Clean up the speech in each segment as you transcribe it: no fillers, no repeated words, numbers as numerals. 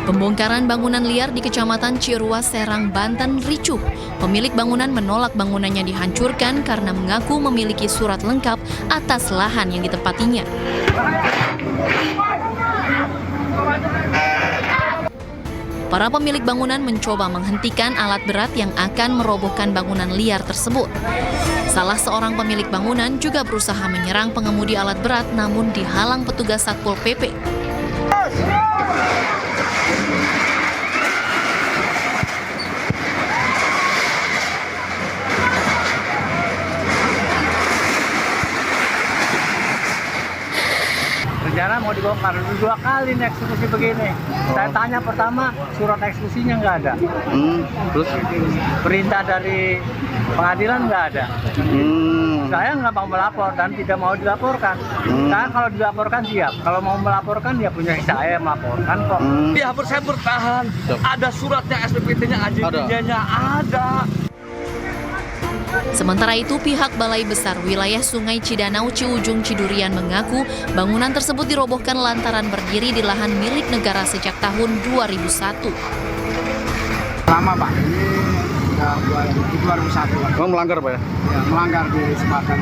Pembongkaran bangunan liar di Kecamatan Ciruas, Serang, Banten ricuh. Pemilik bangunan menolak bangunannya dihancurkan karena mengaku memiliki surat lengkap atas lahan yang ditempatinya. Para pemilik bangunan mencoba menghentikan alat berat yang akan merobohkan bangunan liar tersebut. Salah seorang pemilik bangunan juga berusaha menyerang pengemudi alat berat namun dihalang petugas Satpol PP. Rencana mau dibongkar 2 kali nih eksekusi begini. Saya tanya pertama surat eksekusinya nggak ada. Terus Perintah dari pengadilan nggak ada. Saya nggak mau melapor dan tidak mau dilaporkan. Saya kalau dilaporkan siap. Kalau mau melaporkan ya punya saya melaporkan kok. Ya saya bertahan. Ada suratnya SPPT-nya, AJB-nya ada. Sementara itu, pihak Balai Besar Wilayah Sungai Cidanau Ciujung Cidurian mengaku bangunan tersebut dirobohkan lantaran berdiri di lahan milik negara sejak tahun 2001. Lama Pak, ini sudah 2001. Memang melanggar Pak ya? Ya, melanggar di sempadan.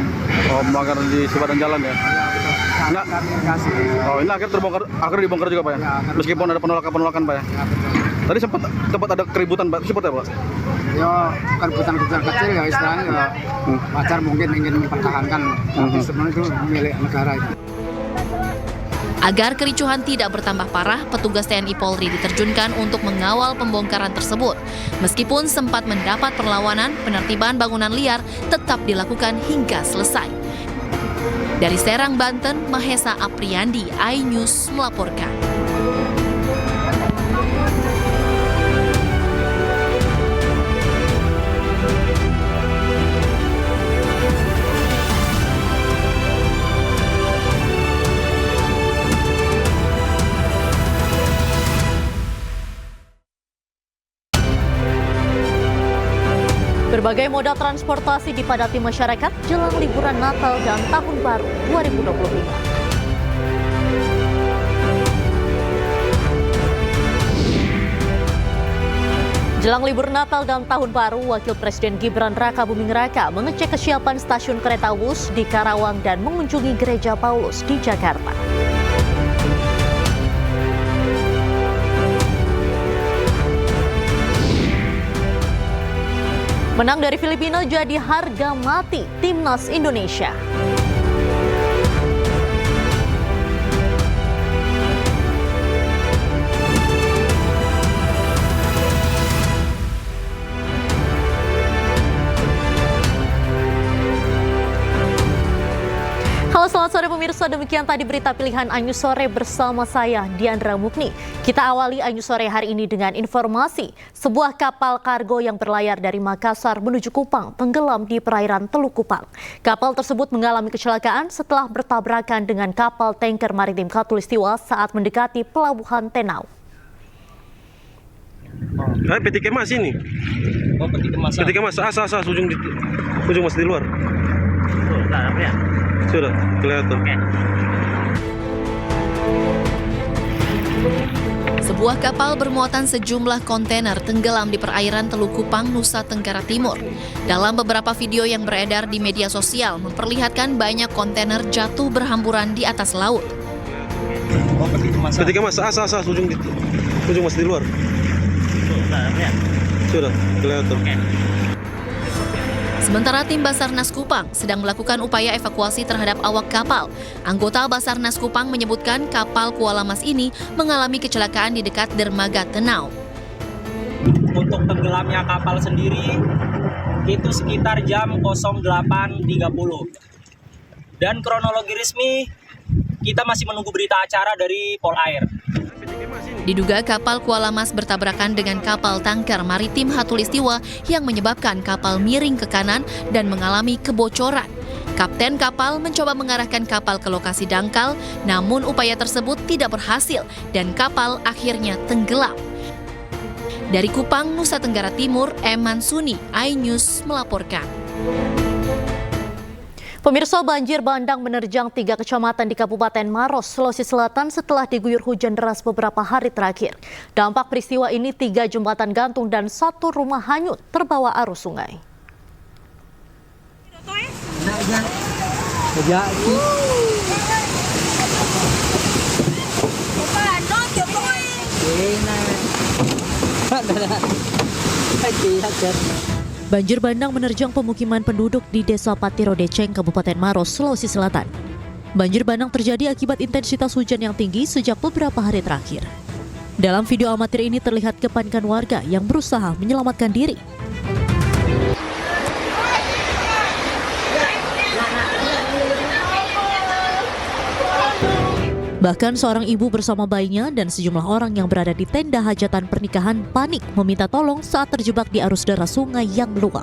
Oh, melanggar di sempadan jalan ya? Enggak, kami kasih. Oh, ini akhirnya dibongkar juga Pak ya? Ya, Meskipun ada penolakan Pak ya? Ya, betul. Tadi sempat ada keributan Pak, seperti apa Pak? Ya, keributan-keributan kecil ya istilahnya ya, wajar mungkin ingin mempertahankan. Tapi sebenarnya itu milik negara itu. Agar kericuhan tidak bertambah parah, petugas TNI Polri diterjunkan untuk mengawal pembongkaran tersebut. Meskipun sempat mendapat perlawanan, penertiban bangunan liar tetap dilakukan hingga selesai. Dari Serang, Banten, Mahesa Apriandi, iNews melaporkan. Berbagai moda transportasi dipadati masyarakat jelang liburan Natal dan Tahun Baru 2025. Jelang libur Natal dan Tahun Baru, Wakil Presiden Gibran Rakabuming Raka mengecek kesiapan stasiun kereta Wus di Karawang dan mengunjungi Gereja Paulus di Jakarta. Menang dari Filipina jadi harga mati Timnas Indonesia. Halo, selamat sore pemirsa, demikian tadi berita pilihan iNews Sore bersama saya Diandra Mukni. Kita awali iNews Sore hari ini dengan informasi sebuah kapal kargo yang berlayar dari Makassar menuju Kupang tenggelam di perairan Teluk Kupang. Kapal tersebut mengalami kecelakaan setelah bertabrakan dengan kapal tanker maritim Khatulistiwa saat mendekati pelabuhan Tenau. Peti kemas ini. Oh, peti kemas. Peti kemas, asa ujung masih di luar. Ya. Sudah kelihatan. Sebuah kapal bermuatan sejumlah kontainer tenggelam di perairan Teluk Kupang, Nusa Tenggara Timur. Dalam beberapa video yang beredar di media sosial memperlihatkan banyak kontainer jatuh berhamburan di atas laut. Oh, peti kemas. Asa ujung masih di luar. Ya. Sudah kelihatan. Sementara tim Basarnas Kupang sedang melakukan upaya evakuasi terhadap awak kapal. Anggota Basarnas Kupang menyebutkan kapal Kuala Mas ini mengalami kecelakaan di dekat dermaga Tenau. Untuk tenggelamnya kapal sendiri itu sekitar jam 08.30. Dan kronologi resmi kita masih menunggu berita acara dari Polair. Diduga kapal Kuala Mas bertabrakan dengan kapal tanker maritim Khatulistiwa yang menyebabkan kapal miring ke kanan dan mengalami kebocoran. Kapten kapal mencoba mengarahkan kapal ke lokasi dangkal, namun upaya tersebut tidak berhasil dan kapal akhirnya tenggelam. Dari Kupang, Nusa Tenggara Timur, Eman Suni, iNews melaporkan. Pemirsa, banjir bandang menerjang 3 kecamatan di Kabupaten Maros, Sulawesi Selatan setelah diguyur hujan deras beberapa hari terakhir. Dampak peristiwa ini 3 jembatan gantung dan 1 rumah hanyut terbawa arus sungai. Banjir bandang menerjang pemukiman penduduk di Desa Patiro Deceng, Kabupaten Maros, Sulawesi Selatan. Banjir bandang terjadi akibat intensitas hujan yang tinggi sejak beberapa hari terakhir. Dalam video amatir ini terlihat kepanikan warga yang berusaha menyelamatkan diri. Bahkan seorang ibu bersama bayinya dan sejumlah orang yang berada di tenda hajatan pernikahan panik meminta tolong saat terjebak di arus deras sungai yang meluap.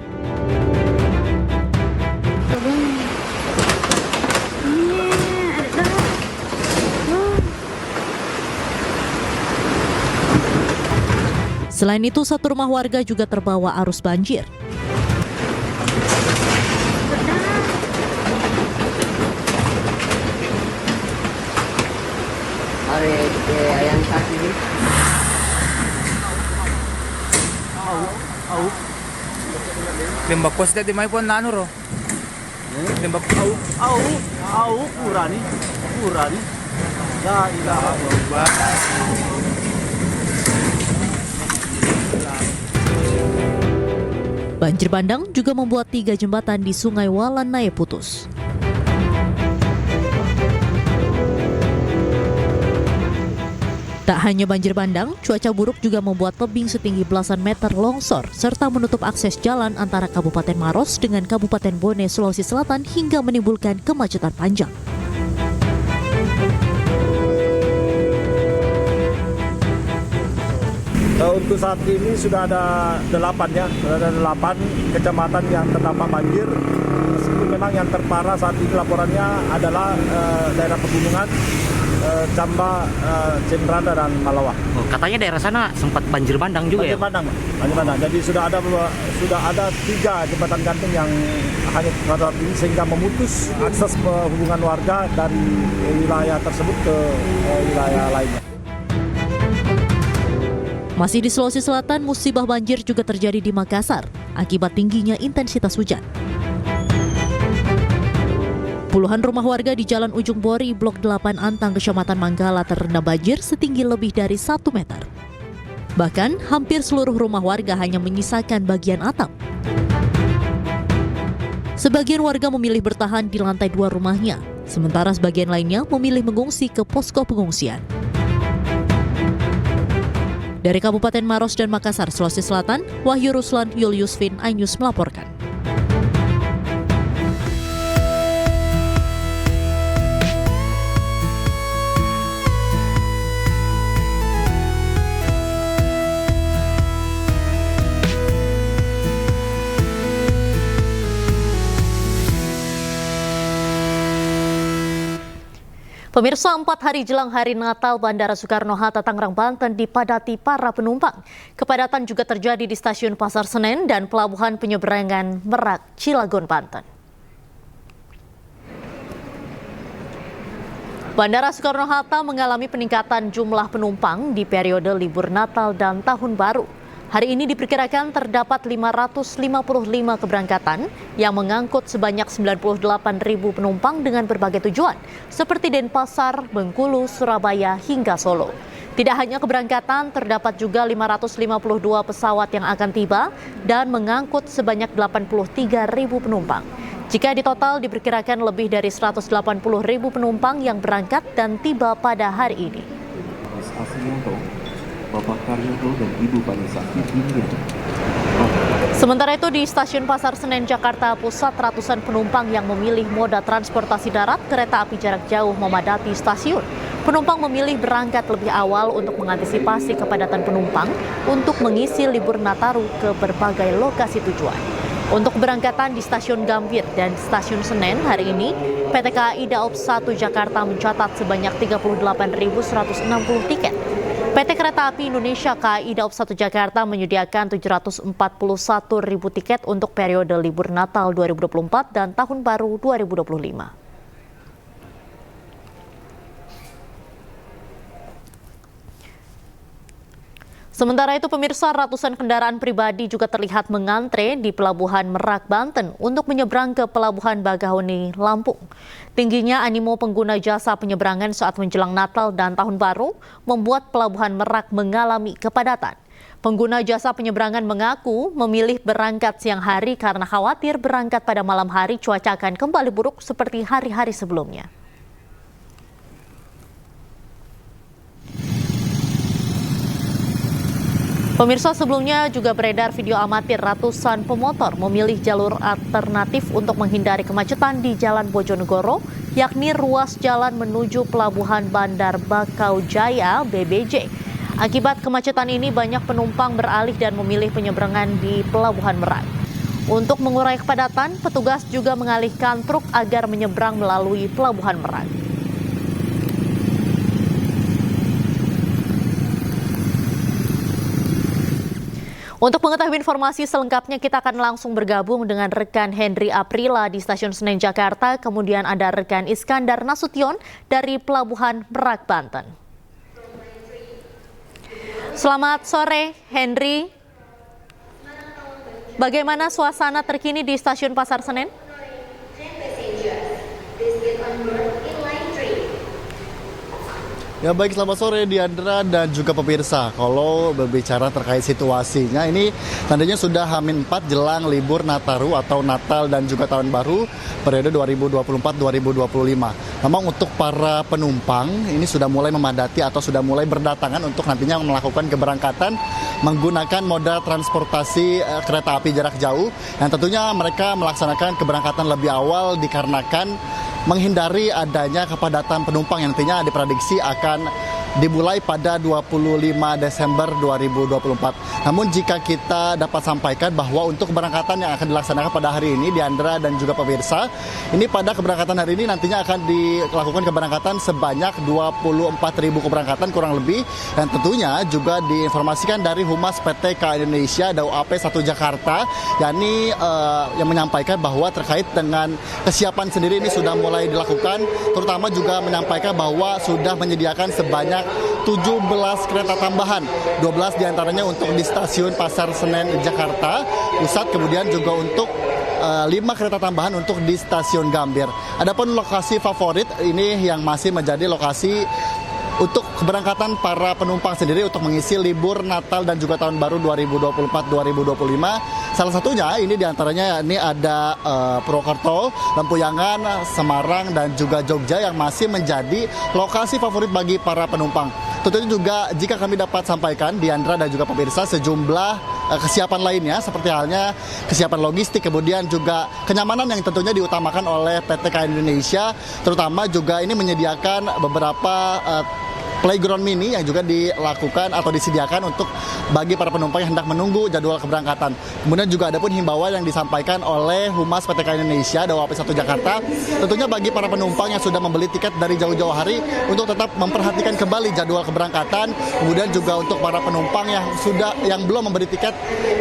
Selain itu, 1 rumah warga juga terbawa arus banjir. Tembak pos di mai pun nanu ro. Tembak kurani. La ilaha illallah. Banjir bandang juga membuat 3 jembatan di Sungai Walanaya putus. Tak hanya banjir bandang, cuaca buruk juga membuat tebing setinggi belasan meter longsor serta menutup akses jalan antara Kabupaten Maros dengan Kabupaten Bone, Sulawesi Selatan hingga menimbulkan kemacetan panjang. Untuk saat ini sudah ada 8 kecamatan yang terdampak banjir. Meskipun memang yang terparah saat ini laporannya adalah daerah pegunungan, Camba, Cemranda dan Malawa. Oh, katanya daerah sana sempat banjir bandang juga banjir ya? Bandang. Jadi sudah ada 3 jembatan gantung yang hanya saat ini sehingga memutus akses hubungan warga dari wilayah tersebut ke wilayah lainnya. Masih di Sulawesi Selatan, musibah banjir juga terjadi di Makassar akibat tingginya intensitas hujan. Puluhan rumah warga di Jalan Ujung Bori, Blok 8 Antang, Kecamatan Manggala terendam banjir setinggi lebih dari 1 meter. Bahkan, hampir seluruh rumah warga hanya menyisakan bagian atap. Sebagian warga memilih bertahan di lantai 2 rumahnya, sementara sebagian lainnya memilih mengungsi ke posko pengungsian. Dari Kabupaten Maros dan Makassar, Sulawesi Selatan, Wahyu Ruslan, Yuliusvin, iNews melaporkan. Pemirsa, 4 hari jelang hari Natal, Bandara Soekarno-Hatta, Tangerang, Banten dipadati para penumpang. Kepadatan juga terjadi di Stasiun Pasar Senen dan Pelabuhan Penyeberangan Merak, Cilegon, Banten. Bandara Soekarno-Hatta mengalami peningkatan jumlah penumpang di periode libur Natal dan Tahun Baru. Hari ini diperkirakan terdapat 555 keberangkatan yang mengangkut sebanyak 98.000 penumpang dengan berbagai tujuan, seperti Denpasar, Bengkulu, Surabaya, hingga Solo. Tidak hanya keberangkatan, terdapat juga 552 pesawat yang akan tiba dan mengangkut sebanyak 83.000 penumpang. Jika di total diperkirakan lebih dari 180.000 penumpang yang berangkat dan tiba pada hari ini. Bapak Karyoto dan Ibu Vanessa Fitria. Sementara itu di Stasiun Pasar Senen, Jakarta Pusat, ratusan penumpang yang memilih moda transportasi darat kereta api jarak jauh memadati stasiun. Penumpang memilih berangkat lebih awal untuk mengantisipasi kepadatan penumpang untuk mengisi libur Nataru ke berbagai lokasi tujuan. Untuk berangkatan di Stasiun Gambir dan Stasiun Senen hari ini, PT KAI Daob 1 Jakarta mencatat sebanyak 38.160 tiket. PT Kereta Api Indonesia KAI Daob 1 Jakarta menyediakan 741.000 tiket untuk periode libur Natal 2024 dan Tahun Baru 2025. Sementara itu, pemirsa, ratusan kendaraan pribadi juga terlihat mengantre di Pelabuhan Merak, Banten untuk menyeberang ke Pelabuhan Bakahuni, Lampung. Tingginya animo pengguna jasa penyeberangan saat menjelang Natal dan Tahun Baru membuat Pelabuhan Merak mengalami kepadatan. Pengguna jasa penyeberangan mengaku memilih berangkat siang hari karena khawatir berangkat pada malam hari cuaca akan kembali buruk seperti hari-hari sebelumnya. Pemirsa, sebelumnya juga beredar video amatir ratusan pemotor memilih jalur alternatif untuk menghindari kemacetan di Jalan Bojonegoro, yakni ruas jalan menuju Pelabuhan Bandar Bakau Jaya (BBJ). Akibat kemacetan ini, banyak penumpang beralih dan memilih penyeberangan di Pelabuhan Merak. Untuk mengurai kepadatan, petugas juga mengalihkan truk agar menyeberang melalui Pelabuhan Merak. Untuk mengetahui informasi selengkapnya, kita akan langsung bergabung dengan rekan Henry Aprila di Stasiun Senen, Jakarta. Kemudian ada rekan Iskandar Nasution dari Pelabuhan Merak, Banten. Selamat sore, Henry. Bagaimana suasana terkini di Stasiun Pasar Senen? Ya baik, selamat sore Diandra dan juga pemirsa. Kalau berbicara terkait situasinya, ini tandanya sudah H-4 jelang libur Nataru atau Natal dan juga Tahun Baru periode 2024-2025. Memang untuk para penumpang ini sudah mulai memadati atau sudah mulai berdatangan untuk nantinya melakukan keberangkatan menggunakan moda transportasi kereta api jarak jauh, yang tentunya mereka melaksanakan keberangkatan lebih awal dikarenakan menghindari adanya kepadatan penumpang yang nantinya diprediksi akan dimulai pada 25 Desember 2024. Namun jika kita dapat sampaikan bahwa untuk keberangkatan yang akan dilaksanakan pada hari ini, Diandra dan juga pemirsa, ini pada keberangkatan hari ini nantinya akan dilakukan keberangkatan sebanyak 24.000 keberangkatan kurang lebih, dan tentunya juga diinformasikan dari Humas PT KAI Indonesia DAOP 1 Jakarta, yakni yang menyampaikan bahwa terkait dengan kesiapan sendiri ini sudah mulai dilakukan, terutama juga menyampaikan bahwa sudah menyediakan sebanyak 17 kereta tambahan, 12 diantaranya untuk di Stasiun Pasar Senen Jakarta Pusat, kemudian juga untuk 5 kereta tambahan untuk di Stasiun Gambir. Adapun lokasi favorit ini yang masih menjadi lokasi untuk keberangkatan para penumpang sendiri untuk mengisi libur Natal dan juga Tahun Baru 2024-2025. Salah satunya ini diantaranya ini ada Purwokerto, Lempuyangan, Semarang, dan juga Jogja yang masih menjadi lokasi favorit bagi para penumpang. Tentunya juga jika kami dapat sampaikan, Diandra dan juga pemirsa, sejumlah kesiapan lainnya seperti halnya kesiapan logistik, kemudian juga kenyamanan yang tentunya diutamakan oleh PT KAI Indonesia, terutama juga ini menyediakan beberapa playground mini yang juga dilakukan atau disediakan untuk bagi para penumpang yang hendak menunggu jadwal keberangkatan. Kemudian juga ada pun himbauan yang disampaikan oleh Humas PT KAI Indonesia DAOP 1 Jakarta, tentunya bagi para penumpang yang sudah membeli tiket dari jauh-jauh hari untuk tetap memperhatikan kembali jadwal keberangkatan. Kemudian juga untuk para penumpang yang belum membeli tiket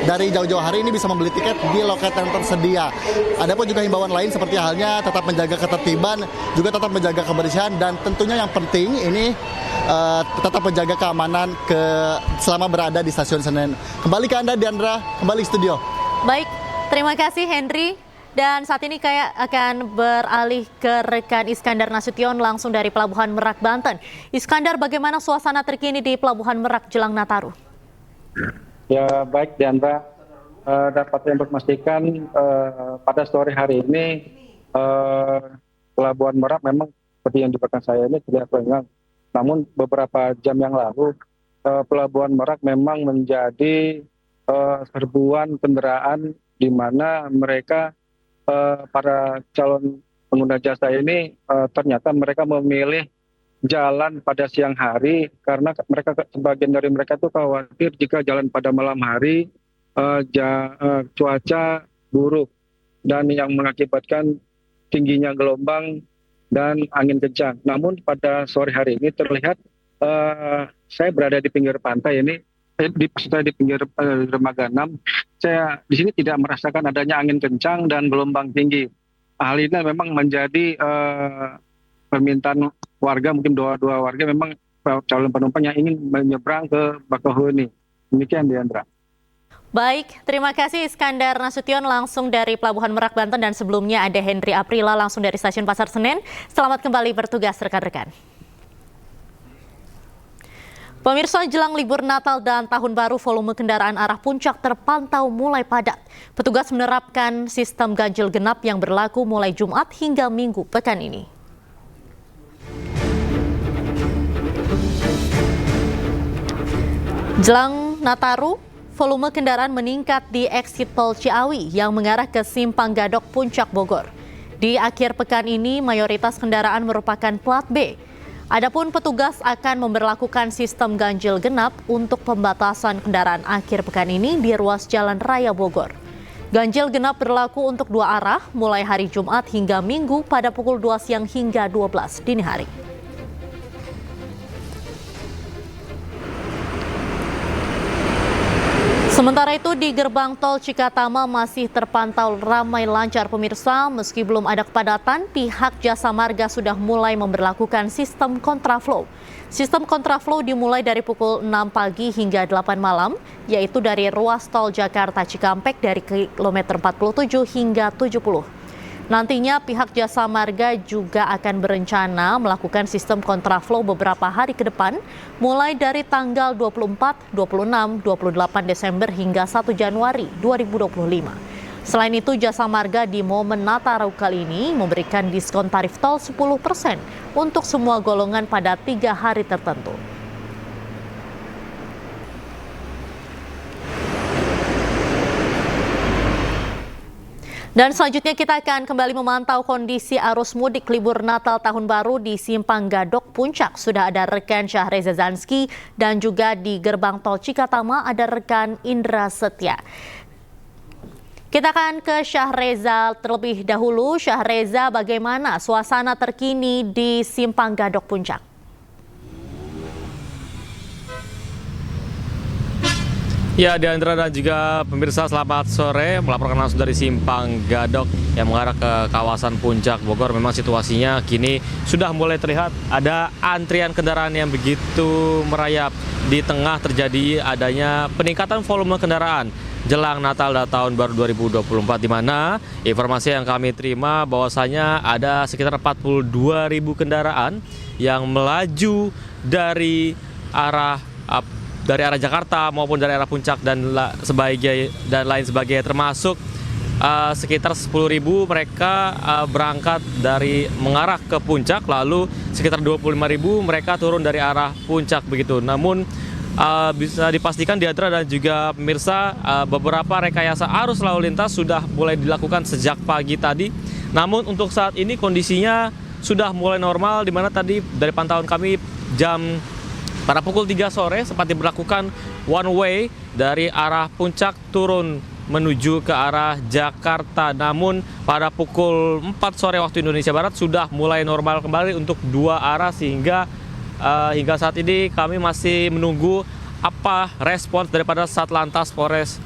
dari jauh-jauh hari ini bisa membeli tiket di loket yang tersedia. Ada pun juga himbauan lain seperti halnya tetap menjaga ketertiban, juga tetap menjaga kebersihan, dan tentunya yang penting ini tetap menjaga keamanan selama berada di Stasiun Senen. Kembali ke Anda, Diandra, kembali ke studio. Baik, terima kasih Henry. Dan saat ini kayak akan beralih ke rekan Iskandar Nasution langsung dari Pelabuhan Merak, Banten. Iskandar, bagaimana suasana terkini di Pelabuhan Merak jelang Nataru? Ya baik, Diandra, dapat saya informasikan pada sore hari ini Pelabuhan Merak memang seperti yang di belakang saya ini terlihat lengang. Namun beberapa jam yang lalu Pelabuhan Merak memang menjadi serbuan kendaraan di mana mereka para calon pengguna jasa ini ternyata mereka memilih jalan pada siang hari karena sebagian dari mereka itu khawatir jika jalan pada malam hari cuaca buruk dan yang mengakibatkan tingginya gelombang dan angin kencang. Namun pada sore hari ini terlihat saya berada di pinggir pantai ini, di pinggir dermaga 6. Saya di sini tidak merasakan adanya angin kencang dan gelombang tinggi. Hal ini memang menjadi permintaan warga, mungkin dua warga memang calon penumpang yang ingin menyeberang ke Bakauheni. Demikian, Diandra. Baik, terima kasih Iskandar Nasution langsung dari Pelabuhan Merak, Banten, dan sebelumnya ada Henry Aprila langsung dari Stasiun Pasar Senen. Selamat kembali bertugas rekan-rekan. Pemirsa, jelang libur Natal dan Tahun Baru, volume kendaraan arah puncak terpantau mulai padat. Petugas menerapkan sistem ganjil genap yang berlaku mulai Jumat hingga Minggu pekan ini. Jelang Nataru, volume kendaraan meningkat di exit tol Ciawi yang mengarah ke Simpang Gadok Puncak Bogor. Di akhir pekan ini, mayoritas kendaraan merupakan plat B. Adapun petugas akan memberlakukan sistem ganjil genap untuk pembatasan kendaraan akhir pekan ini di ruas Jalan Raya Bogor. Ganjil genap berlaku untuk 2 arah mulai hari Jumat hingga Minggu pada pukul 2 siang hingga 12 dini hari. Sementara itu di gerbang tol Cikatama masih terpantau ramai lancar pemirsa. Meski belum ada kepadatan, pihak Jasa Marga sudah mulai memberlakukan sistem kontraflow. Sistem kontraflow dimulai dari pukul 6 pagi hingga 8 malam, yaitu dari ruas tol Jakarta Cikampek dari kilometer 47 hingga 70. Nantinya pihak Jasa Marga juga akan berencana melakukan sistem kontraflow beberapa hari ke depan, mulai dari tanggal 24, 26, 28 Desember hingga 1 Januari 2025. Selain itu, Jasa Marga di momen Nataru kali ini memberikan diskon tarif tol 10% untuk semua golongan pada 3 hari tertentu. Dan selanjutnya kita akan kembali memantau kondisi arus mudik libur Natal Tahun Baru di Simpang Gadok Puncak. Sudah ada rekan Syahreza Zanski dan juga di gerbang tol Cikatama ada rekan Indra Setia. Kita akan ke Syahreza terlebih dahulu. Syahreza, bagaimana suasana terkini di Simpang Gadok Puncak? Ya, Diandra dan juga pemirsa, selamat sore. Melaporkan langsung dari Simpang Gadok yang mengarah ke kawasan Puncak Bogor. Memang situasinya kini sudah mulai terlihat ada antrian kendaraan yang begitu merayap. Di tengah terjadi adanya peningkatan volume kendaraan jelang Natal dan Tahun Baru 2024, di mana informasi yang kami terima bahwasanya ada sekitar 42.000 kendaraan yang melaju dari arah Jakarta maupun dari arah Puncak dan lain sebagainya, termasuk sekitar 10.000 mereka berangkat dari mengarah ke Puncak, lalu sekitar 25.000 mereka turun dari arah Puncak begitu. Namun bisa dipastikan Diandra dan juga pemirsa, beberapa rekayasa arus lalu lintas sudah mulai dilakukan sejak pagi tadi. Namun untuk saat ini kondisinya sudah mulai normal, di mana tadi dari pantauan kami pada pukul 3 sore sempat diberlakukan one way dari arah Puncak turun menuju ke arah Jakarta. Namun pada pukul 4 sore waktu Indonesia Barat sudah mulai normal kembali untuk 2 arah, sehingga hingga saat ini kami masih menunggu apa respons daripada Satlantas Polres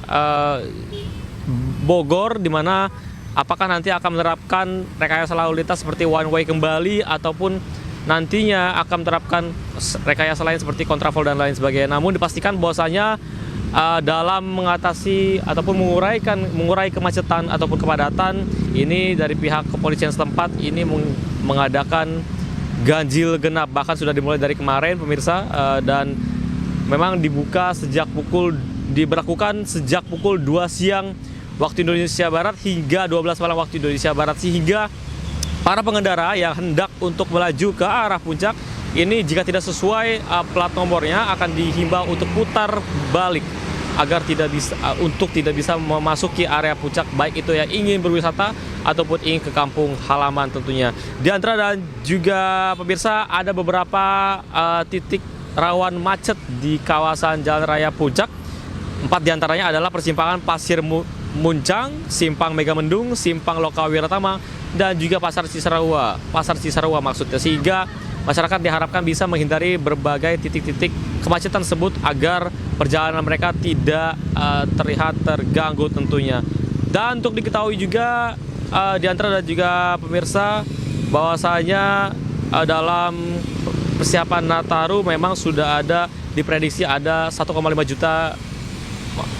Bogor, di mana apakah nanti akan menerapkan rekayasa lalu lintas seperti one way kembali ataupun nantinya akan menerapkan rekayasa lain seperti kontraflow dan lain sebagainya. Namun dipastikan bahwasanya dalam mengatasi ataupun mengurai kemacetan ataupun kepadatan ini dari pihak kepolisian setempat ini mengadakan ganjil genap, bahkan sudah dimulai dari kemarin pemirsa, dan memang diberlakukan sejak pukul 2 siang waktu Indonesia Barat hingga 12 malam waktu Indonesia Barat, sehingga para pengendara yang hendak untuk melaju ke arah Puncak ini jika tidak sesuai plat nomornya akan dihimbau untuk putar balik agar tidak bisa memasuki area Puncak, baik itu yang ingin berwisata ataupun ingin ke kampung halaman tentunya. Diandra dan juga pemirsa, ada beberapa titik rawan macet di kawasan Jalan Raya Puncak. 4 diantaranya adalah persimpangan Pasir Muncang, Simpang Megamendung, Simpang Lokawiratama, dan juga Pasar Cisarua maksudnya, sehingga masyarakat diharapkan bisa menghindari berbagai titik-titik kemacetan tersebut agar perjalanan mereka tidak terlihat terganggu tentunya. Dan untuk diketahui juga Diandra dan juga pemirsa bahwasanya dalam persiapan Nataru memang sudah ada diprediksi ada 1,5 juta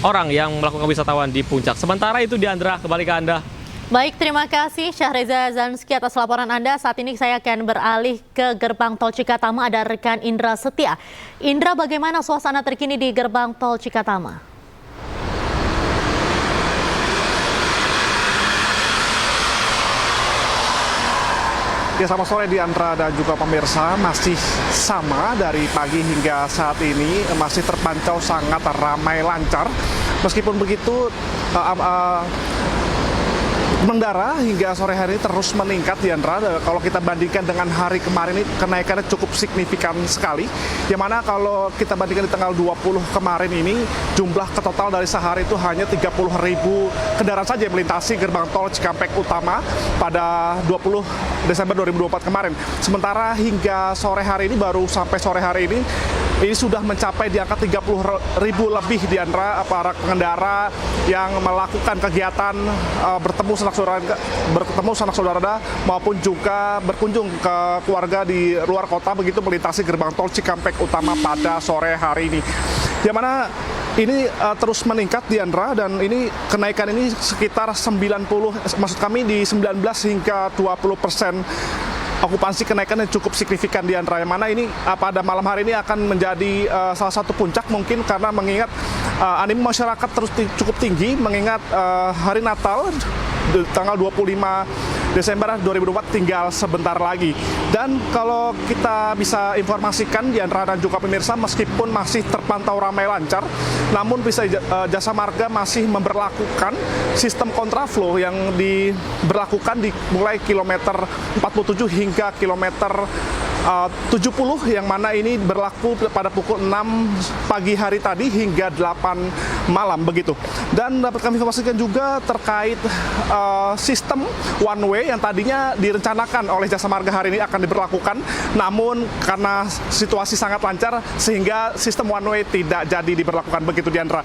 orang yang melakukan wisatawan di puncak. Sementara itu Diandra, kembali ke Anda. Baik, terima kasih Syahreza Zanski atas laporan Anda. Saat ini saya akan beralih ke gerbang tol Cikatama, ada rekan Indra Setia. Indra, bagaimana suasana terkini di gerbang tol Cikatama? Ya, selamat sore Diandra dan juga pemirsa, masih sama dari pagi hingga saat ini, masih terpantau sangat ramai lancar. Meskipun begitu, pengendara hingga sore hari ini terus meningkat, Diandra. Kalau kita bandingkan dengan hari kemarin ini kenaikannya cukup signifikan sekali. Yang mana kalau kita bandingkan di tanggal 20 kemarin ini jumlah total dari sehari itu hanya 30.000 kendaraan saja yang melintasi gerbang tol Cikampek Utama pada 20 Desember 2024 kemarin. Sementara hingga sore hari ini, baru sampai sore hari ini sudah mencapai di angka 30.000 lebih, Diandra, para pengendara yang melakukan kegiatan bertemu sanak saudara maupun juga berkunjung ke keluarga di luar kota, begitu melintasi gerbang tol Cikampek Utama pada sore hari ini. Yang mana ini terus meningkat, Diandra, dan ini kenaikan ini sekitar 19 hingga 20% okupansi kenaikannya cukup signifikan, Diandra. Yang mana ini pada malam hari ini akan menjadi salah satu puncak mungkin, karena mengingat animo masyarakat terus cukup tinggi mengingat hari Natal tanggal 25 Desember 2024 tinggal sebentar lagi. Dan kalau kita bisa informasikan, Diandra dan juga pemirsa, meskipun masih terpantau ramai lancar, namun Jasa Marga masih memberlakukan sistem kontraflow yang diberlakukan mulai kilometer 47 hingga kilometer 70, yang mana ini berlaku pada pukul 6 pagi hari tadi hingga 8 malam begitu. Dan dapat kami informasikan juga terkait sistem one way yang tadinya direncanakan oleh Jasa Marga hari ini akan diberlakukan, namun karena situasi sangat lancar sehingga sistem one way tidak jadi diberlakukan begitu, Diandra.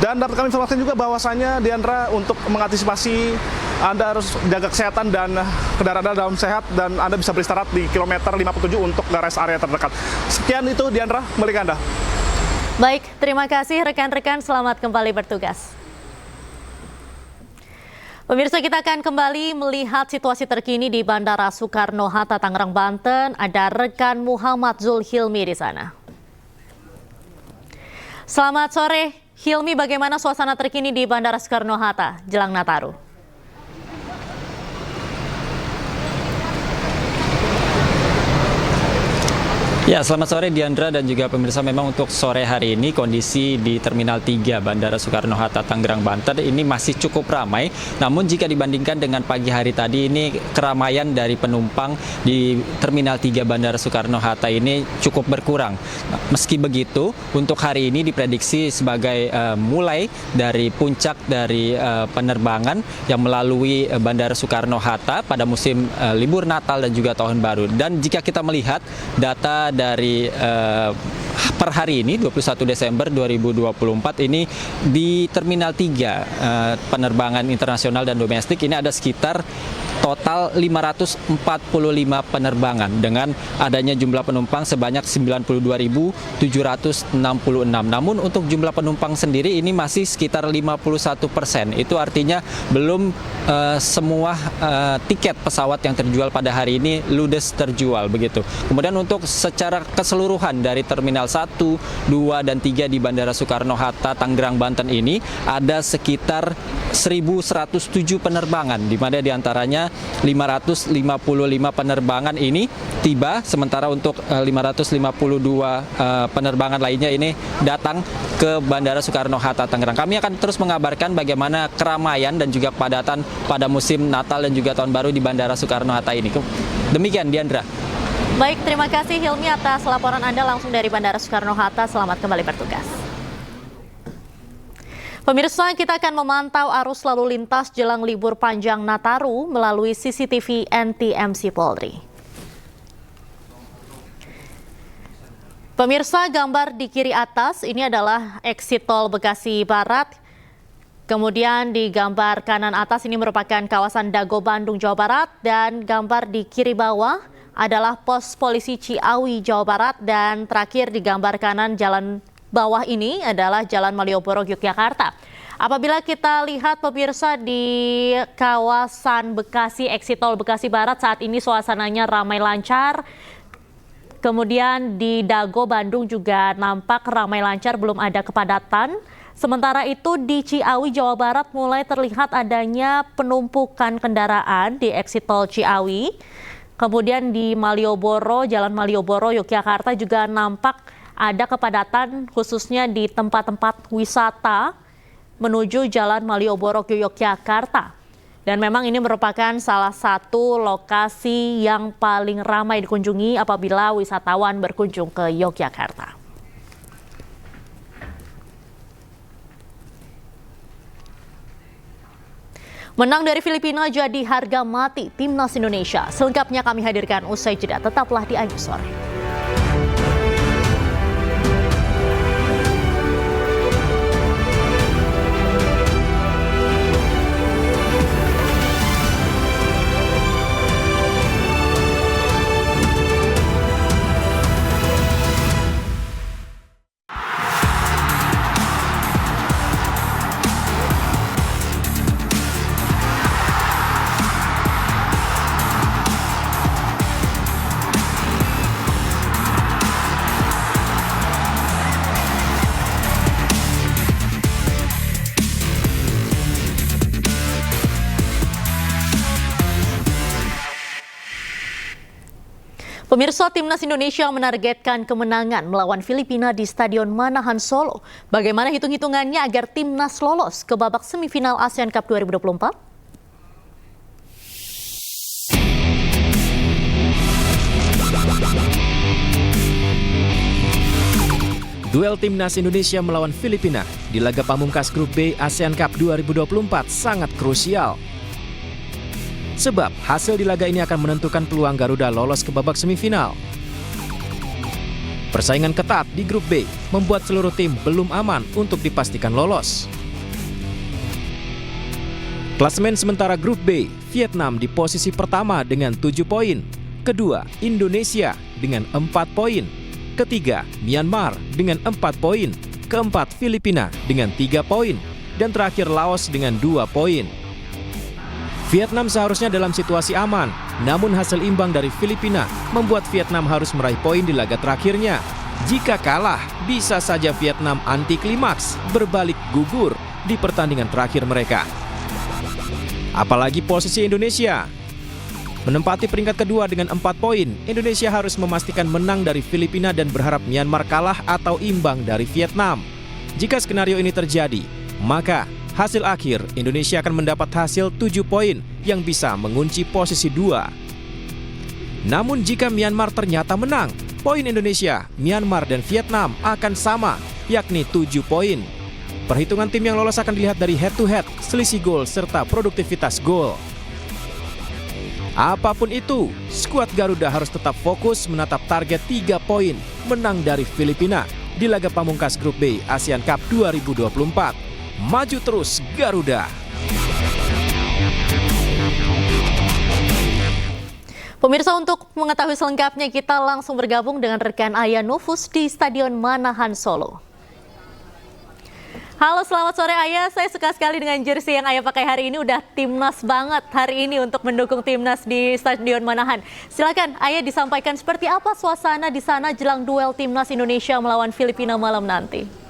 Dan dapat kami informasikan juga bahwasanya, Diandra, untuk mengantisipasi Anda harus jaga kesehatan dan kendaraan Anda dalam sehat, dan Anda bisa beristirahat di kilometer 57 untuk rest area terdekat. Sekian itu, Diandra, kembali ke Anda. Baik, terima kasih rekan-rekan, selamat kembali bertugas. Pemirsa, kita akan kembali melihat situasi terkini di Bandara Soekarno-Hatta, Tangerang, Banten. Ada rekan Muhammad Zulhilmi di sana. Selamat sore, Hilmi, bagaimana suasana terkini di Bandara Soekarno-Hatta jelang Nataru? Ya, selamat sore Diandra dan juga pemirsa. Memang untuk sore hari ini kondisi di Terminal 3 Bandara Soekarno-Hatta Tangerang, Banten ini masih cukup ramai. Namun jika dibandingkan dengan pagi hari tadi, ini keramaian dari penumpang di Terminal 3 Bandara Soekarno-Hatta ini cukup berkurang. Meski begitu, untuk hari ini diprediksi sebagai mulai dari puncak dari penerbangan yang melalui Bandara Soekarno-Hatta pada musim libur Natal dan juga Tahun Baru. Dan jika kita melihat data dari per hari ini 21 Desember 2024 ini di Terminal 3 penerbangan internasional dan domestik ini ada sekitar total 545 penerbangan dengan adanya jumlah penumpang sebanyak 92.766. Namun untuk jumlah penumpang sendiri ini masih sekitar 51%. Itu artinya belum semua tiket pesawat yang terjual pada hari ini ludes terjual begitu. Kemudian untuk secara keseluruhan dari Terminal 1, 2, dan 3 di Bandara Soekarno-Hatta Tangerang, Banten ini ada sekitar 1.107 penerbangan, di mana diantaranya 555 penerbangan ini tiba, sementara untuk 552 penerbangan lainnya ini datang ke Bandara Soekarno-Hatta Tangerang. Kami akan terus mengabarkan bagaimana keramaian dan juga kepadatan pada musim Natal dan juga Tahun Baru di Bandara Soekarno-Hatta ini. Demikian, Diandra. Baik, terima kasih Hilmi atas laporan Anda langsung dari Bandara Soekarno-Hatta. Selamat kembali bertugas. Pemirsa, kita akan memantau arus lalu lintas jelang libur panjang Nataru melalui CCTV NTMC Polri. Pemirsa, gambar di kiri atas ini adalah exit tol Bekasi Barat. Kemudian di gambar kanan atas ini merupakan kawasan Dago Bandung, Jawa Barat. Dan gambar di kiri bawah adalah pos polisi Ciawi, Jawa Barat. Dan terakhir di gambar kanan jalan bawah ini adalah Jalan Malioboro, Yogyakarta. Apabila kita lihat pemirsa di kawasan Bekasi, exit tol Bekasi Barat saat ini suasananya ramai lancar. Kemudian di Dago Bandung juga nampak ramai lancar, belum ada kepadatan. Sementara itu di Ciawi, Jawa Barat mulai terlihat adanya penumpukan kendaraan di exit tol Ciawi. Kemudian di Malioboro, Jalan Malioboro, Yogyakarta juga nampak ada kepadatan khususnya di tempat-tempat wisata menuju Jalan Malioboro ke Yogyakarta. Dan memang ini merupakan salah satu lokasi yang paling ramai dikunjungi apabila wisatawan berkunjung ke Yogyakarta. Menang dari Filipina jadi harga mati Timnas Indonesia. Selengkapnya kami hadirkan usai jeda. Tetaplah di Ayu Sore. Pemirsa, Timnas Indonesia menargetkan kemenangan melawan Filipina di Stadion Manahan Solo. Bagaimana hitung-hitungannya agar Timnas lolos ke babak semifinal ASEAN Cup 2024? Duel Timnas Indonesia melawan Filipina di laga pamungkas Grup B ASEAN Cup 2024 sangat krusial. Sebab hasil di laga ini akan menentukan peluang Garuda lolos ke babak semifinal. Persaingan ketat di Grup B membuat seluruh tim belum aman untuk dipastikan lolos. Klasemen sementara Grup B, Vietnam di posisi pertama dengan 7 poin, kedua Indonesia dengan 4 poin, ketiga Myanmar dengan 4 poin, keempat Filipina dengan 3 poin, dan terakhir Laos dengan 2 poin. Vietnam seharusnya dalam situasi aman, namun hasil imbang dari Filipina membuat Vietnam harus meraih poin di laga terakhirnya. Jika kalah, bisa saja Vietnam anti klimaks, berbalik gugur di pertandingan terakhir mereka. Apalagi posisi Indonesia. Menempati peringkat kedua dengan 4 poin, Indonesia harus memastikan menang dari Filipina dan berharap Myanmar kalah atau imbang dari Vietnam. Jika skenario ini terjadi, maka hasil akhir Indonesia akan mendapat hasil 7 poin yang bisa mengunci posisi 2. Namun jika Myanmar ternyata menang, poin Indonesia, Myanmar dan Vietnam akan sama, yakni 7 poin. Perhitungan tim yang lolos akan dilihat dari head-to-head, selisih gol serta produktivitas gol. Apapun itu, skuad Garuda harus tetap fokus menatap target 3 poin menang dari Filipina di laga pamungkas Grup B ASEAN Cup 2024. Maju terus Garuda. Pemirsa, untuk mengetahui selengkapnya kita langsung bergabung dengan rekan Aya Nufus di Stadion Manahan Solo. Halo, selamat sore Aya. Saya suka sekali dengan jersey yang Aya pakai hari ini. Udah timnas banget hari ini untuk mendukung timnas di Stadion Manahan. Silakan Aya disampaikan seperti apa suasana di sana jelang duel timnas Indonesia melawan Filipina malam nanti.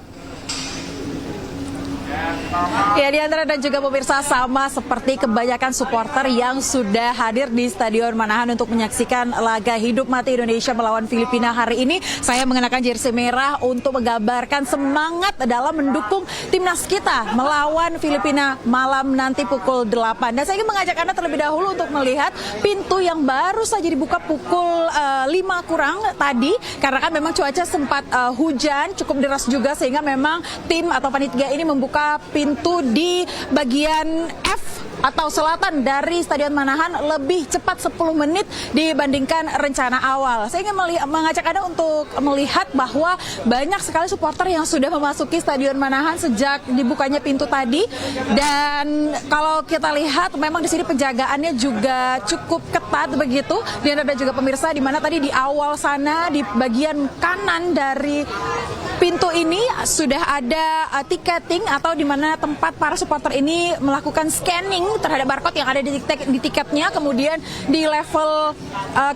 Ya, Diandra dan juga pemirsa, sama seperti kebanyakan supporter yang sudah hadir di Stadion Manahan untuk menyaksikan laga hidup mati Indonesia melawan Filipina hari ini. Saya mengenakan jersey merah untuk menggambarkan semangat dalam mendukung timnas kita melawan Filipina malam nanti pukul 8. Dan saya ingin mengajak Anda terlebih dahulu untuk melihat pintu yang baru saja dibuka pukul 5 kurang tadi, karena kan memang cuaca sempat hujan, cukup deras juga, sehingga memang tim atau panitia ini membuka pintu di bagian F atau selatan dari Stadion Manahan lebih cepat 10 menit dibandingkan rencana awal. Saya ingin mengajak Anda untuk melihat bahwa banyak sekali supporter yang sudah memasuki Stadion Manahan sejak dibukanya pintu tadi, dan kalau kita lihat memang di sini penjagaannya juga cukup ketat begitu. Dan ada juga pemirsa di mana tadi di awal sana di bagian kanan dari pintu ini sudah ada tiketing atau di mana tempat para supporter ini melakukan scanning terhadap barcode yang ada di tiketnya. Kemudian di level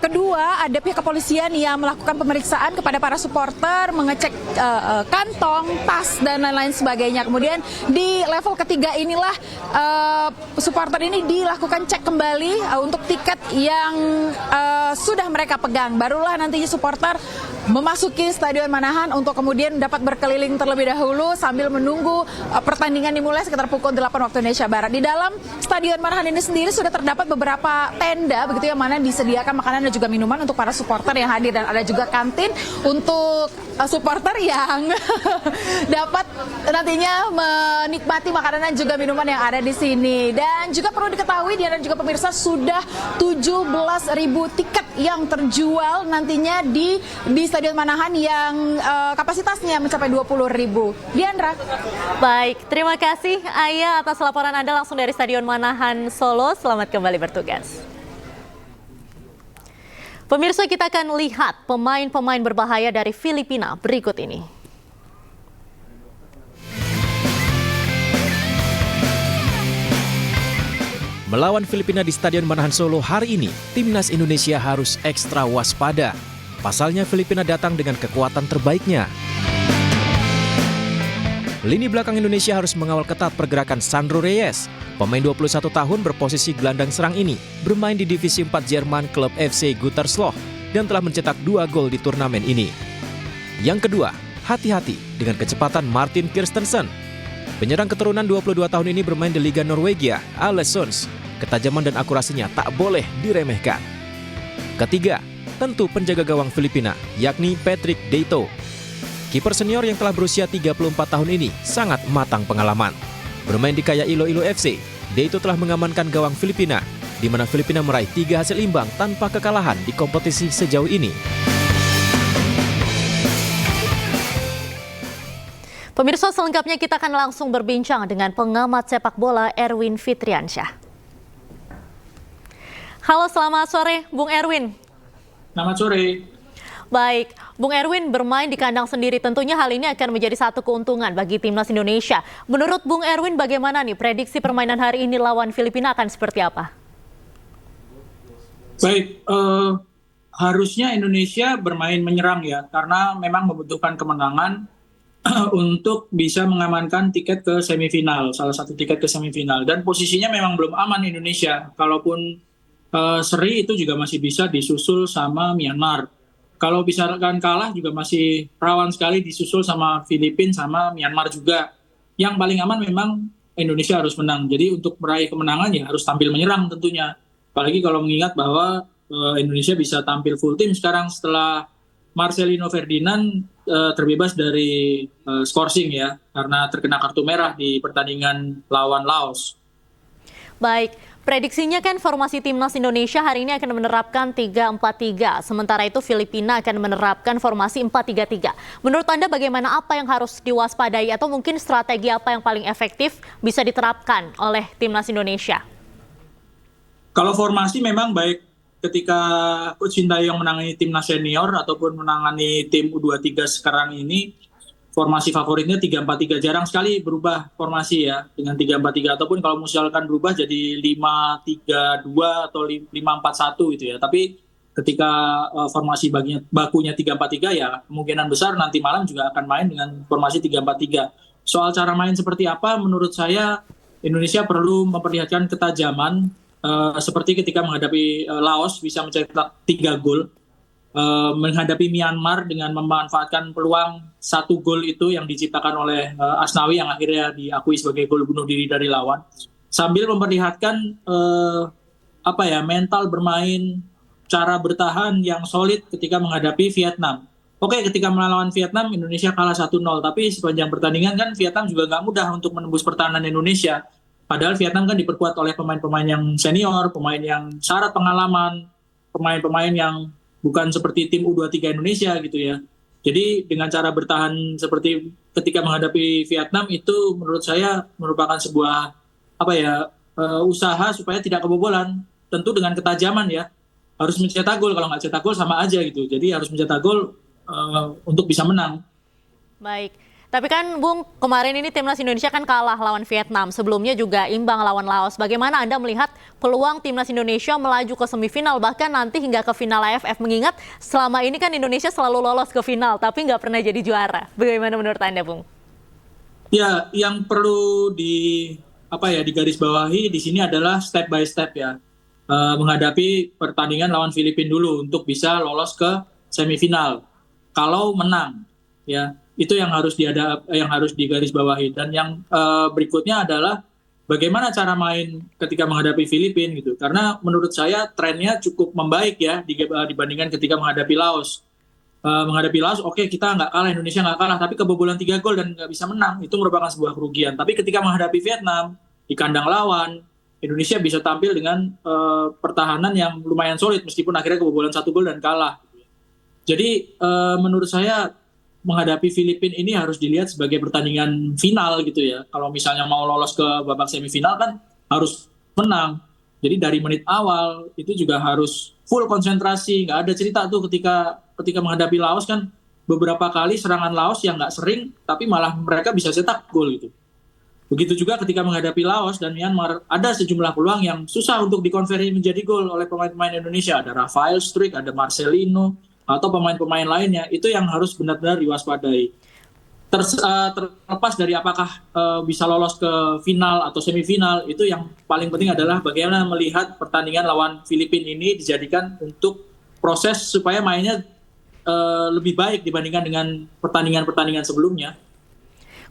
kedua ada pihak kepolisian yang melakukan pemeriksaan kepada para supporter, mengecek kantong, tas dan lain-lain sebagainya. Kemudian di level ketiga inilah supporter ini dilakukan cek kembali untuk tiket yang sudah mereka pegang. Barulah nantinya supporter memasuki Stadion Manahan untuk kemudian dapat berkeliling terlebih dahulu sambil menunggu pertandingan dimulai sekitar pukul 8 waktu Indonesia Barat. Di dalam Stadion Manahan ini sendiri sudah terdapat beberapa tenda begitu yang mana disediakan makanan dan juga minuman untuk para supporter yang hadir, dan ada juga kantin untuk supporter yang dapat nantinya menikmati makanan dan juga minuman yang ada di sini. Dan juga perlu diketahui dan juga pemirsa, sudah 17.000 tiket yang terjual nantinya di Stadion Manahan yang kapasitasnya mencapai 20.000. Diandra. Baik, terima kasih Aya atas laporan Anda langsung dari Stadion Manahan Solo. Selamat kembali bertugas. Pemirsa, kita akan lihat pemain-pemain berbahaya dari Filipina berikut ini. Melawan Filipina di Stadion Manahan Solo hari ini, timnas Indonesia harus ekstra waspada. Pasalnya Filipina datang dengan kekuatan terbaiknya. Lini belakang Indonesia harus mengawal ketat pergerakan Sandro Reyes. Pemain 21 tahun berposisi gelandang serang ini bermain di Divisi 4 Jerman klub FC Gütersloh dan telah mencetak 2 gol di turnamen ini. Yang kedua, hati-hati dengan kecepatan Martin Kirstensen. Penyerang keturunan 22 tahun ini bermain di Liga Norwegia, Aalesund. Ketajaman dan akurasinya tak boleh diremehkan. Ketiga, tentu penjaga gawang Filipina, yakni Patrick Deito. Kiper senior yang telah berusia 34 tahun ini sangat matang pengalaman. Bermain di Kaya Iloilo FC, Deito telah mengamankan gawang Filipina, di mana Filipina meraih 3 hasil imbang tanpa kekalahan di kompetisi sejauh ini. Pemirsa, selengkapnya kita akan langsung berbincang dengan pengamat sepak bola Erwin Fitriansyah. Halo, selamat sore Bung Erwin. Selamat sore. Baik, Bung Erwin, bermain di kandang sendiri tentunya hal ini akan menjadi satu keuntungan bagi timnas Indonesia. Menurut Bung Erwin, bagaimana nih prediksi permainan hari ini lawan Filipina akan seperti apa? Baik, harusnya Indonesia bermain menyerang ya, karena memang membutuhkan kemenangan untuk bisa mengamankan tiket ke semifinal, salah satu tiket ke semifinal. Dan posisinya memang belum aman Indonesia. Kalaupun seri itu juga masih bisa disusul sama Myanmar. Kalau misalkan kalah juga masih rawan sekali disusul sama Filipina sama Myanmar juga. Yang paling aman memang Indonesia harus menang. Jadi untuk meraih kemenangan ya harus tampil menyerang tentunya. Apalagi kalau mengingat bahwa Indonesia bisa tampil full tim sekarang setelah Marcelino Ferdinand terbebas dari skorsing ya, karena terkena kartu merah di pertandingan lawan Laos. Baik, prediksinya kan formasi timnas Indonesia hari ini akan menerapkan 3-4-3, sementara itu Filipina akan menerapkan formasi 4-3-3. Menurut Anda bagaimana, apa yang harus diwaspadai atau mungkin strategi apa yang paling efektif bisa diterapkan oleh timnas Indonesia? Kalau formasi memang baik ketika Coach Sintayong menangani timnas senior ataupun menangani tim U23 sekarang ini, formasi favoritnya 3-4-3. Jarang sekali berubah formasi ya dengan 3-4-3, ataupun kalau misalkan berubah jadi 5-3-2 atau 5-4-1 gitu ya. Tapi ketika formasi bakunya 3-4-3 ya kemungkinan besar nanti malam juga akan main dengan formasi 3-4-3. Soal cara main seperti apa, menurut saya Indonesia perlu memperlihatkan ketajaman seperti ketika menghadapi Laos bisa mencetak 3 gol. Menghadapi Myanmar dengan memanfaatkan peluang 1 gol itu yang diciptakan oleh Asnawi yang akhirnya diakui sebagai gol bunuh diri dari lawan, sambil memperlihatkan mental bermain, cara bertahan yang solid ketika menghadapi Vietnam. Oke, ketika melawan Vietnam Indonesia kalah 1-0, tapi sepanjang pertandingan kan Vietnam juga nggak mudah untuk menembus pertahanan Indonesia. Padahal Vietnam kan diperkuat oleh pemain-pemain yang senior, pemain yang syarat pengalaman, pemain-pemain yang bukan seperti tim U23 Indonesia gitu ya. Jadi dengan cara bertahan seperti ketika menghadapi Vietnam itu menurut saya merupakan sebuah usaha supaya tidak kebobolan. Tentu dengan ketajaman ya. Harus mencetak gol, kalau nggak cetak gol sama aja gitu. Jadi harus mencetak gol untuk bisa menang. Baik. Tapi kan Bung, kemarin ini timnas Indonesia kan kalah lawan Vietnam. Sebelumnya juga imbang lawan Laos. Bagaimana Anda melihat peluang timnas Indonesia melaju ke semifinal, bahkan nanti hingga ke final AFF? Mengingat selama ini kan Indonesia selalu lolos ke final, tapi nggak pernah jadi juara. Bagaimana menurut Anda, Bung? Ya, yang perlu digarisbawahi di sini adalah step by step ya. Menghadapi pertandingan lawan Filipina dulu untuk bisa lolos ke semifinal. Kalau menang, ya. Itu yang harus digarisbawahi. Dan yang berikutnya adalah bagaimana cara main ketika menghadapi Filipina gitu. Karena menurut saya trennya cukup membaik ya dibandingkan ketika menghadapi Laos. Menghadapi Laos, kita nggak kalah, Indonesia nggak kalah, tapi kebobolan 3 gol dan nggak bisa menang. Itu merupakan sebuah kerugian. Tapi ketika menghadapi Vietnam di kandang lawan, Indonesia bisa tampil dengan pertahanan yang lumayan solid meskipun akhirnya kebobolan 1 gol dan kalah. Jadi menurut saya menghadapi Filipina ini harus dilihat sebagai pertandingan final gitu ya. Kalau misalnya mau lolos ke babak semifinal kan harus menang. Jadi dari menit awal itu juga harus full konsentrasi. Nggak ada cerita tuh ketika menghadapi Laos kan beberapa kali serangan Laos yang nggak sering tapi malah mereka bisa cetak gol gitu. Begitu juga ketika menghadapi Laos dan Myanmar ada sejumlah peluang yang susah untuk dikonversi menjadi gol oleh pemain-pemain Indonesia. Ada Rafael Struijk, ada Marcelino, atau pemain-pemain lainnya, itu yang harus benar-benar diwaspadai. Terlepas dari apakah bisa lolos ke final atau semifinal, itu yang paling penting adalah bagaimana melihat pertandingan lawan Filipina ini dijadikan untuk proses supaya mainnya lebih baik dibandingkan dengan pertandingan-pertandingan sebelumnya.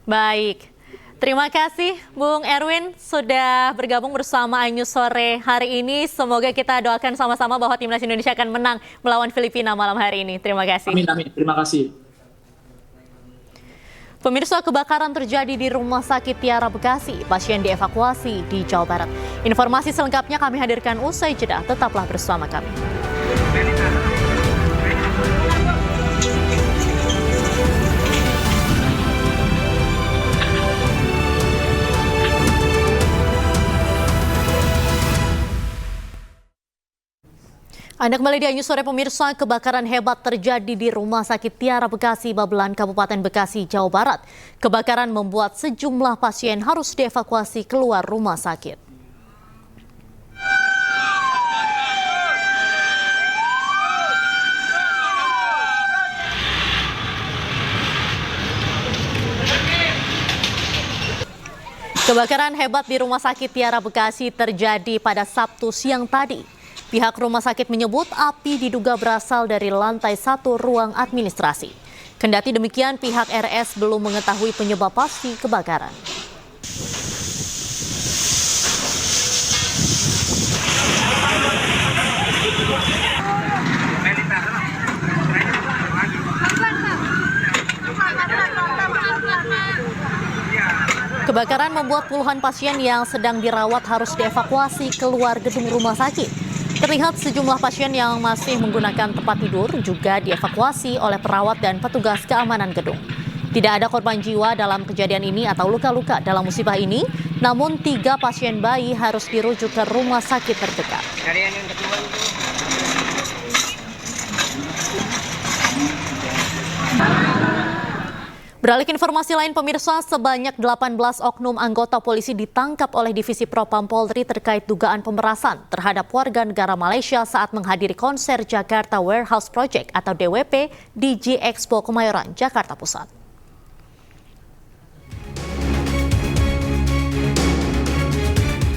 Baik. Terima kasih Bung Erwin sudah bergabung bersama iNews sore hari ini. Semoga kita doakan sama-sama bahwa timnas Indonesia akan menang melawan Filipina malam hari ini. Terima kasih. Amin, amin. Terima kasih. Pemirsa, kebakaran terjadi di Rumah Sakit Tiara Bekasi. Pasien dievakuasi di Jawa Barat. Informasi selengkapnya kami hadirkan usai jeda. Tetaplah bersama kami. Anda kembali di iNews sore pemirsa. Kebakaran hebat terjadi di Rumah Sakit Tiara Bekasi, Babelan, Kabupaten Bekasi, Jawa Barat. Kebakaran membuat sejumlah pasien harus dievakuasi keluar rumah sakit. Kebakaran hebat di Rumah Sakit Tiara Bekasi terjadi pada Sabtu siang tadi. Pihak rumah sakit menyebut api diduga berasal dari lantai 1 ruang administrasi. Kendati demikian, pihak RS belum mengetahui penyebab pasti kebakaran. Kebakaran membuat puluhan pasien yang sedang dirawat harus dievakuasi keluar gedung rumah sakit. Terlihat sejumlah pasien yang masih menggunakan tempat tidur juga dievakuasi oleh perawat dan petugas keamanan gedung. Tidak ada korban jiwa dalam kejadian ini atau luka-luka dalam musibah ini, namun 3 pasien bayi harus dirujuk ke rumah sakit terdekat. Beralih ke informasi lain pemirsa, sebanyak 18 oknum anggota polisi ditangkap oleh Divisi Propam Polri terkait dugaan pemerasan terhadap warga negara Malaysia saat menghadiri konser Jakarta Warehouse Project atau DWP di G-Expo Kemayoran, Jakarta Pusat.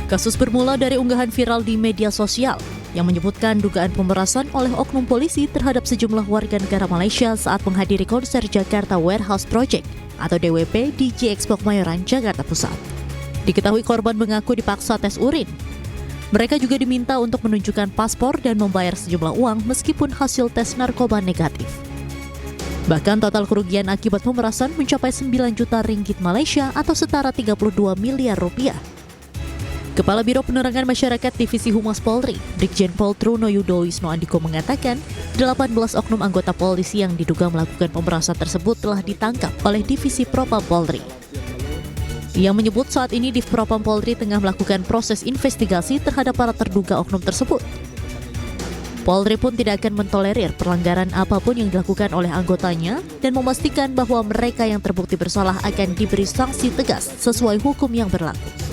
Kasus bermula dari unggahan viral di media sosial yang menyebutkan dugaan pemerasan oleh oknum polisi terhadap sejumlah warga negara Malaysia saat menghadiri konser Jakarta Warehouse Project atau DWP di G-Expo Kemayoran, Jakarta Pusat. Diketahui korban mengaku dipaksa tes urin. Mereka juga diminta untuk menunjukkan paspor dan membayar sejumlah uang meskipun hasil tes narkoba negatif. Bahkan total kerugian akibat pemerasan mencapai 9 juta ringgit Malaysia atau setara 32 miliar rupiah. Kepala Biro Penerangan Masyarakat Divisi Humas Polri, Brigjen Pol Truno Yudo Wisno Andiko mengatakan, 18 oknum anggota polisi yang diduga melakukan pemerasan tersebut telah ditangkap oleh Divisi Propam Polri. Ia menyebut saat ini Div Propam Polri tengah melakukan proses investigasi terhadap para terduga oknum tersebut. Polri pun tidak akan mentolerir pelanggaran apapun yang dilakukan oleh anggotanya dan memastikan bahwa mereka yang terbukti bersalah akan diberi sanksi tegas sesuai hukum yang berlaku.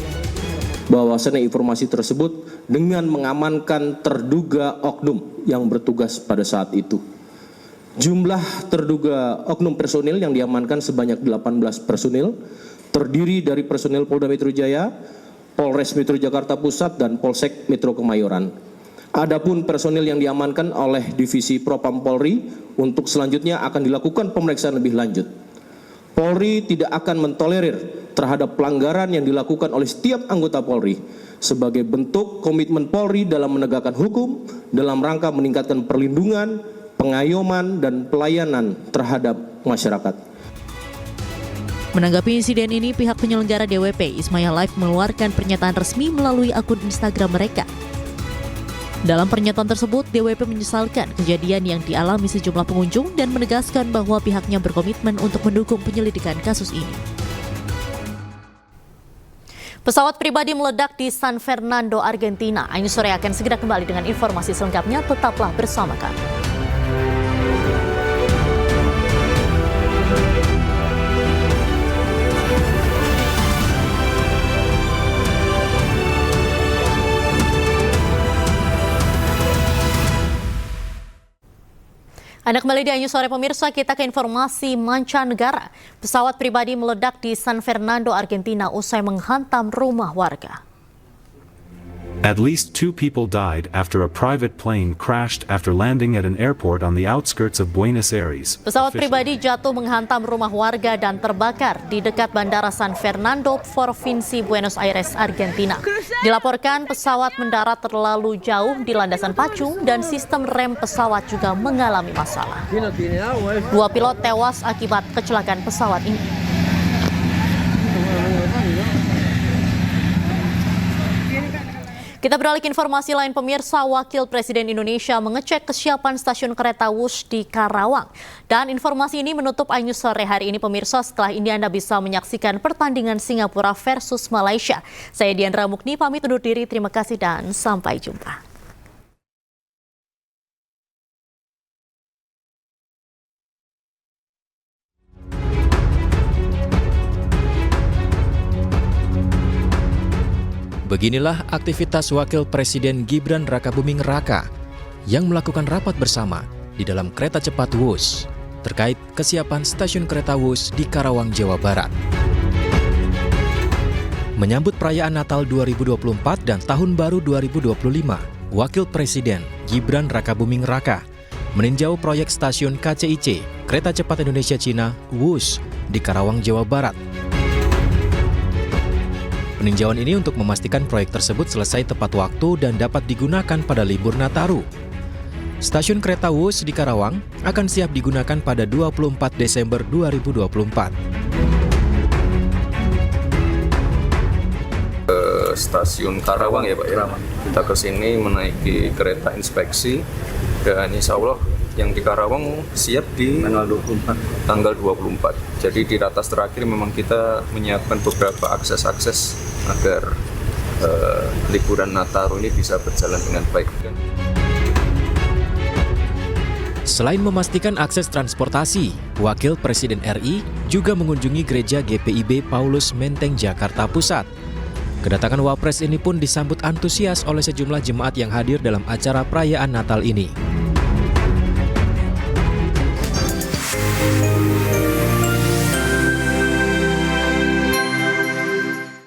Bahwasannya informasi tersebut dengan mengamankan terduga oknum yang bertugas pada saat itu. Jumlah terduga oknum personil yang diamankan sebanyak 18 personil, terdiri dari personil Polda Metro Jaya, Polres Metro Jakarta Pusat, dan Polsek Metro Kemayoran. Adapun personil yang diamankan oleh Divisi Propam Polri untuk selanjutnya akan dilakukan pemeriksaan lebih lanjut. Polri tidak akan mentolerir terhadap pelanggaran yang dilakukan oleh setiap anggota Polri sebagai bentuk komitmen Polri dalam menegakkan hukum dalam rangka meningkatkan perlindungan, pengayoman, dan pelayanan terhadap masyarakat. Menanggapi insiden ini, pihak penyelenggara DWP Ismaya Live mengeluarkan pernyataan resmi melalui akun Instagram mereka. Dalam pernyataan tersebut, DWP menyesalkan kejadian yang dialami sejumlah pengunjung dan menegaskan bahwa pihaknya berkomitmen untuk mendukung penyelidikan kasus ini. Pesawat pribadi meledak di San Fernando, Argentina. Ainyu Sore akan segera kembali dengan informasi selengkapnya. Tetaplah bersama kami. Anda kembali di Ainyu Sore pemirsa, kita ke informasi mancanegara. Pesawat pribadi meledak di San Fernando, Argentina usai menghantam rumah warga. At least 2 people died after a private plane crashed after landing at an airport on the outskirts of Buenos Aires. Pesawat pribadi jatuh menghantam rumah warga dan terbakar di dekat Bandara San Fernando, Provinsi Buenos Aires, Argentina. Dilaporkan pesawat mendarat terlalu jauh di landasan pacu dan sistem rem pesawat juga mengalami masalah. 2 pilot tewas akibat kecelakaan pesawat ini. Kita beralih ke informasi lain pemirsa, Wakil Presiden Indonesia mengecek kesiapan stasiun kereta Wush di Karawang. Dan informasi ini menutup Ainyu Sore hari ini pemirsa. Setelah ini Anda bisa menyaksikan pertandingan Singapura versus Malaysia. Saya Diandra Mukni pamit undur diri, terima kasih dan sampai jumpa. Beginilah aktivitas Wakil Presiden Gibran Rakabuming Raka yang melakukan rapat bersama di dalam kereta cepat Wush terkait kesiapan stasiun kereta Wush di Karawang, Jawa Barat. Menyambut perayaan Natal 2024 dan Tahun Baru 2025, Wakil Presiden Gibran Rakabuming Raka meninjau proyek stasiun KCIC Kereta Cepat Indonesia Cina Wush di Karawang, Jawa Barat. Peninjauan ini untuk memastikan proyek tersebut selesai tepat waktu dan dapat digunakan pada libur Nataru. Stasiun kereta Wush di Karawang akan siap digunakan pada 24 Desember 2024. Stasiun Karawang ya Pak ya. Kita ke sini menaiki kereta inspeksi dan insya Allah yang di Karawang siap di tanggal 24. Jadi di ratas terakhir memang kita menyiapkan beberapa akses-akses agar liburan Nataru ini bisa berjalan dengan baik. Selain memastikan akses transportasi, Wakil Presiden RI juga mengunjungi Gereja GPIB Paulus Menteng, Jakarta Pusat. Kedatangan Wapres ini pun disambut antusias oleh sejumlah jemaat yang hadir dalam acara perayaan Natal ini.